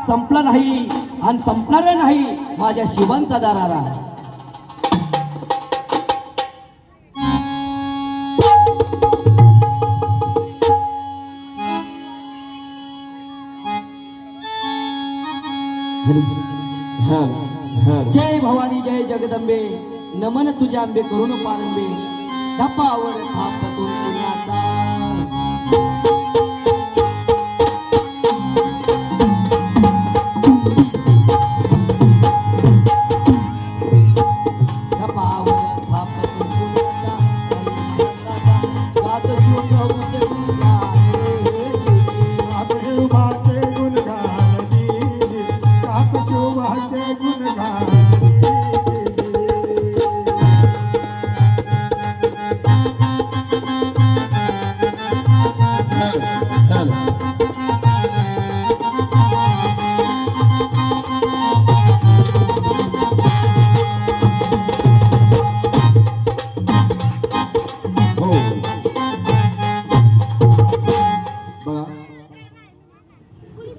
संपला नाही आणि संपणार नाही माझ्या शिवांचा दरारा. जय भवानी जय जगदंबे नमन तुझ्या आंबे करून पारंबे धपावर थाप तुझ्याचा.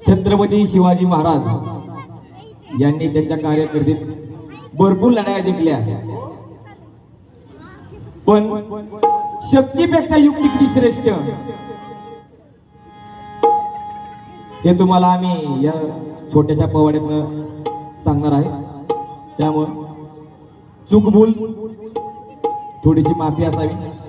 छत्रपती शिवाजी महाराज यांनी त्यांच्या कारकिर्दीत भरपूर लढाया जिंकल्या, पण शक्तीपेक्षा युक्ती किती श्रेष्ठ हे तुम्हाला आम्ही या छोट्याशा पवाड्यातनं सांगणार आहे. त्यामुळे चूक भूल थोडीशी माफी असावी.